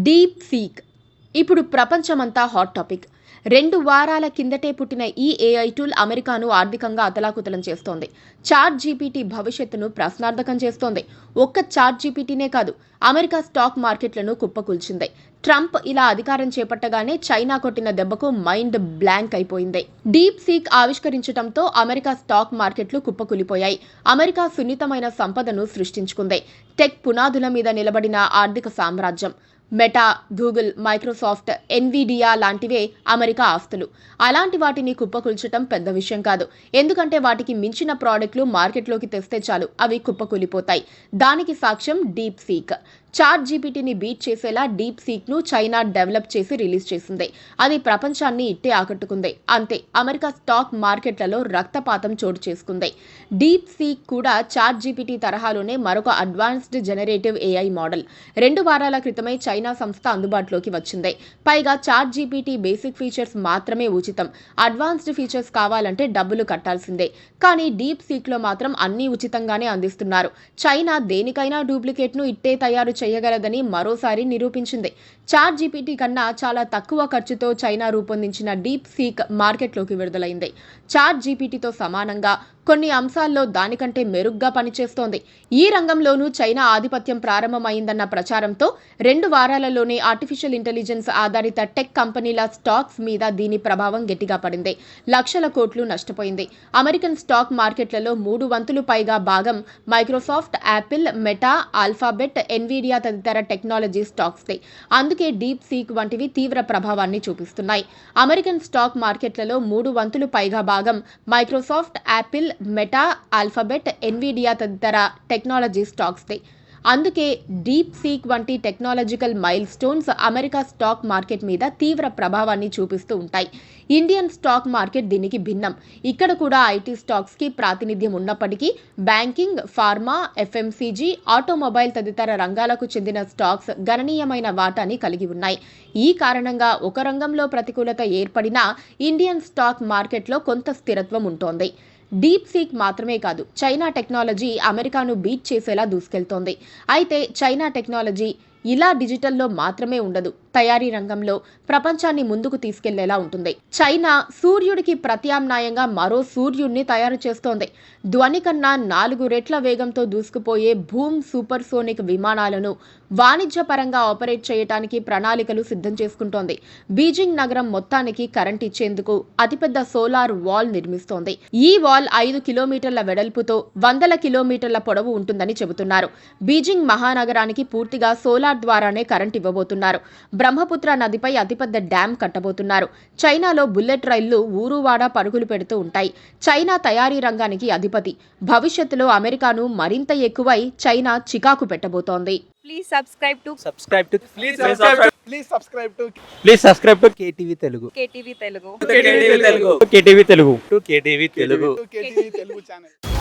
Deep seek ఇప్పుడు ప్రపంచమంతా hot topic. 2 వారాల కిందటే పుట్టిన ఈ ఏఐ టూల్ అమెరికాను ఆర్థికంగా అతలాకుతలం చేస్తోంది. చాట్ జీపీటీ భవిష్యత్తును ప్రశ్నార్థకం చేస్తోంది. ఒక్క చాట్ జీపీటీనే కాదు, అమెరికా స్టాక్ మార్కెట్లను కుప్పకూల్చింది. ట్రంప్ ఇలా అధికారం చేపట్టగానే చైనా కొట్టిన దెబ్బకు మైండ్ బ్లాంక్ అయిపోయింది. డీప్ సీక్ ఆవిష్కరించడంతో అమెరికా స్టాక్ మార్కెట్లు కుప్పకూలిపోయాయి. అమెరికా సున్నితమైన సంపదను సృష్టించుకుంది. టెక్ పునాదుల మీద నిలబడిన ఆర్థిక సామ్రాజ్యం. మెటా, గూగుల్, మైక్రోసాఫ్ట్, ఎన్విడియా లాంటివే అమెరికా ఆస్తులు. అలాంటి వాటిని కుప్పకూల్చడం పెద్ద విషయం కాదు. ఎందుకంటే వాటికి మించిన ప్రోడక్ట్లు మార్కెట్లోకి తెస్తే చాలు అవి కుప్పకూలిపోతాయి. దానికి సాక్ష్యం డీప్ సీక్. చాట్ జీపీటీని బీట్ చేసేలా డీప్ సీక్ ను చైనా డెవలప్ చేసి రిలీజ్ చేసింది. అది ప్రపంచాన్ని ఇట్టే ఆకట్టుకుంది. అంతే, అమెరికా స్టాక్ మార్కెట్లలో రక్తపాతం చోటు చేసుకుంది. డీప్ సీక్ కూడా చాట్ జీపీటీ తరహాలోనే మరొక అడ్వాన్స్డ్ జనరేటివ్ ఏఐ మోడల్. 2 వారాల క్రితమే చైనా సంస్థ అందుబాటులోకి వచ్చింది. పైగా చాట్ జీపీటీ బేసిక్ ఫీచర్స్ మాత్రమే ఉచితం. అడ్వాన్స్డ్ ఫీచర్స్ కావాలంటే డబ్బులు కట్టాల్సిందే. కానీ డీప్ సీక్ లో మాత్రం అన్నీ ఉచితంగానే అందిస్తున్నారు. చైనా దేనికైనా డూప్లికేట్ ను ఇట్టే తయారు చేయగలదని మరోసారి నిరూపించింది. చాట్ జీపీటీ కన్నా చాలా తక్కువ ఖర్చుతో చైనా రూపొందించిన డీప్ సీక్ మార్కెట్లోకి విడుదలైంది. చాట్ జీపీటీతో సమానంగా, కొన్ని అంశాల్లో దానికంటే మెరుగ్గా పనిచేస్తోంది. ఈ రంగంలోనూ చైనా ఆధిపత్యం ప్రారంభమైందన్న ప్రచారంతో 2 వారాలలోనే ఆర్టిఫిషియల్ ఇంటెలిజెన్స్ ఆధారిత టెక్ కంపెనీల స్టాక్స్ మీద దీని ప్రభావం గట్టిగా పడింది. లక్షల కోట్లు నష్టపోయింది. అమెరికన్ స్టాక్ మార్కెట్లలో 3 వంతులు పైగా భాగం Microsoft, Apple, meta, alphabet, Nvidia తదితర టెక్నాలజీ స్టాక్స్దే. అందుకే డీప్ సీక్ వంటివి తీవ్ర ప్రభావాన్ని చూపిస్తున్నాయి. అమెరికన్ స్టాక్ మార్కెట్లలో 3 వంతులు పైగా భాగం Microsoft, Apple, meta, alphabet, Nvidia తదితర టెక్నాలజీ స్టాక్స్దే. అందుకే డీప్ సీక్ వంటి technological mile stones America stock market మీద తీవ్ర ప్రభావాన్ని చూపిస్తూ ఉంటాయి. ఇండియన్ స్టాక్ మార్కెట్ దీనికి భిన్నం. ఇక్కడ కూడా ఐటీ స్టాక్స్ కి ప్రాతినిధ్యం ఉన్నప్పటికీ బ్యాంకింగ్, ఫార్మా, ఎఫ్ఎంసీజీ, ఆటోమొబైల్ తదితర రంగాలకు చెందిన స్టాక్స్ గణనీయమైన వాటాని కలిగి ఉన్నాయి. ఈ కారణంగా ఒక రంగంలో ప్రతికూలత ఏర్పడినా ఇండియన్ స్టాక్ మార్కెట్లో కొంత స్థిరత్వం ఉంటోంది. డీప్ సీక్ మాత్రమే కాదు, చైనా టెక్నాలజీ అమెరికాను బీట్ చేసేలా దూసుకెళ్తోంది. అయితే చైనా టెక్నాలజీ ఇలా డిజిటల్లో మాత్రమే ఉండదు, తయారీ రంగంలో ప్రపంచాన్ని ముందుకు తీసుకెళ్లేలా ఉంటుంది. చైనా సూర్యుడికి ప్రత్యామ్నాయంగా మరో సూర్యుడిని తయారు చేస్తోంది. ధ్వని కన్నా 4 రెట్ల వేగంతో దూసుకుపోయే భూమ్ సూపర్సోనిక్ విమానాలను వాణిజ్యపరంగా ఆపరేట్ చేయడానికి ప్రణాళికలు సిద్ధం చేసుకుంటోంది. బీజింగ్ నగరం మొత్తానికి కరెంట్ ఇచ్చేందుకు అతిపెద్ద సోలార్ వాల్ నిర్మిస్తోంది. ఈ వాల్ 5 కిలోమీటర్ల వెడల్పుతో 100 కిలోమీటర్ల పొడవు ఉంటుందని చెబుతున్నారు. బీజింగ్ మహానగరానికి పూర్తిగా సోలార్ ద్వారానే కరెంట్ ఇవ్వబోతున్నారు. బ్రహ్మపుత్ర నదిపై అతిపెద్ద డ్యాం కట్టబోతున్నారు. చైనాలో బుల్లెట్ రైళ్లు ఊరువాడా పరుగులు పెడుతూ ఉంటాయి. చైనా తయారీ రంగానికి అధిపతి. భవిష్యత్తులో అమెరికాను మరింత ఎక్కువై చైనా చికాకు పెట్టబోతోంది. Please subscribe to KTV Telugu. KTV Telugu. KTV Telugu. KTV Telugu channel.